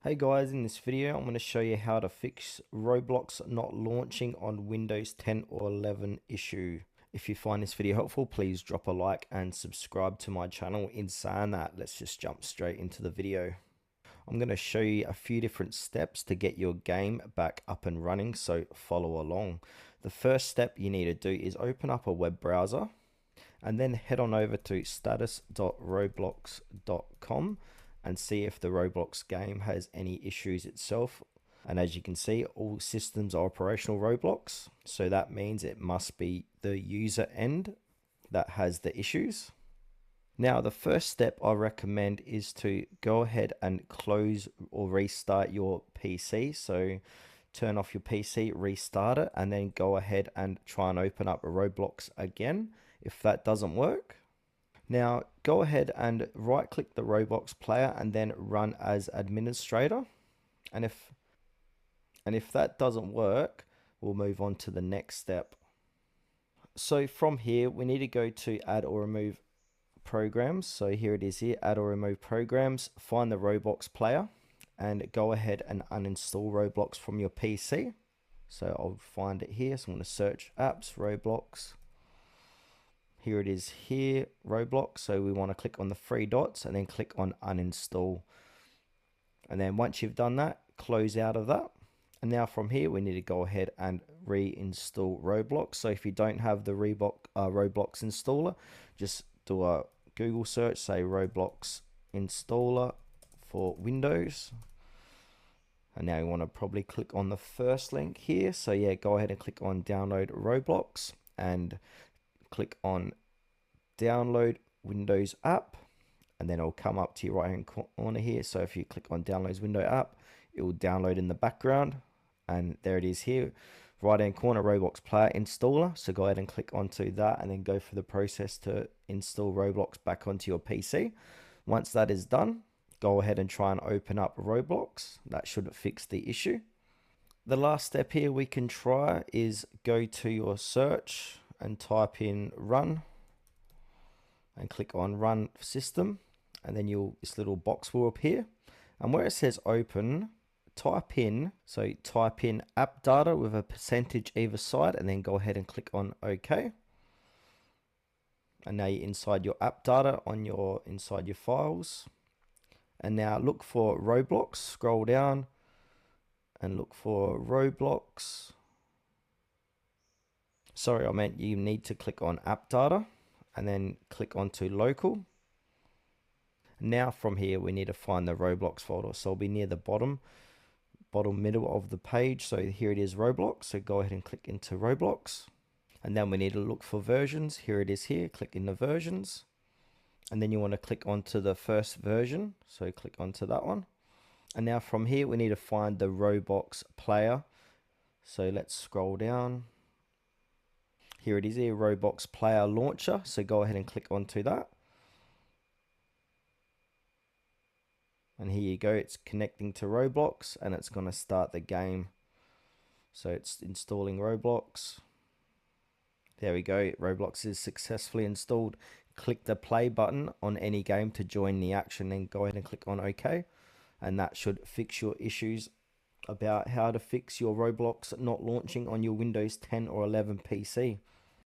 Hey guys, in this video I'm going to show you how to fix Roblox not launching on Windows 10 or 11 issue. If you find this video helpful, please drop a like and subscribe to my channel. In saying that, let's just jump straight into the video. I'm going to show you a few different steps to get your game back up and running, so follow along. The first step you need to do is open up a web browser and then head on over to status.roblox.com and see if the Roblox game has any issues itself. And as you can see, all systems are operational Roblox, so that means it must be the user end that has the issues. Now the first step I recommend is to go ahead and close or restart your PC. So turn off your PC, restart it, and then go ahead and try and open up Roblox again if that doesn't work. Now go ahead and right click the Roblox player and then run as administrator. And if that doesn't work, we'll move on to the next step. So from here, we need to go to add or remove programs. So here it is here, add or remove programs, find the Roblox player and go ahead and uninstall Roblox from your PC. So I'll find it here. So I'm going to search apps, Roblox. Here it is here, Roblox. So we want to click on the three dots and then click on uninstall. And then once you've done that, close out of that. And now from here, we need to go ahead and reinstall Roblox. So if you don't have the Roblox installer, just do a Google search, say Roblox installer for Windows. And now you want to probably click on the first link here. So yeah, go ahead and click on download Roblox and click on download Windows app, and then it'll come up to your right hand corner here. So if you click on downloads window app, it will download in the background, and there it is here, right hand corner, Roblox player installer. So go ahead and click onto that and then go through the process to install Roblox back onto your PC. Once that is done, go ahead and try and open up Roblox. That should fix the issue. The last step here we can try is go to your search and type in run and click on run system, and then this little box will appear, and where it says open, type in app data with a percentage either side, and then go ahead and click on OK. And now you're inside your app data inside your files. And now look for Roblox, scroll down and look for Roblox. Sorry, I meant you need to click on app data and then click onto local. Now from here we need to find the Roblox folder, so it'll be near the bottom middle of the page. So here it is, Roblox. So go ahead and click into Roblox, and then we need to look for versions. Here it is here, click in the versions, and then you want to click onto the first version, so click onto that one. And now from here we need to find the Roblox player, so let's scroll down. Here it is here, Roblox player launcher, so go ahead and click onto that. And here you go, it's connecting to Roblox and it's going to start the game. So it's installing Roblox. There we go, Roblox is successfully installed. Click the play button on any game to join the action, then go ahead and click on OK. And that should fix your issues about how to fix your Roblox not launching on your Windows 10 or 11 PC.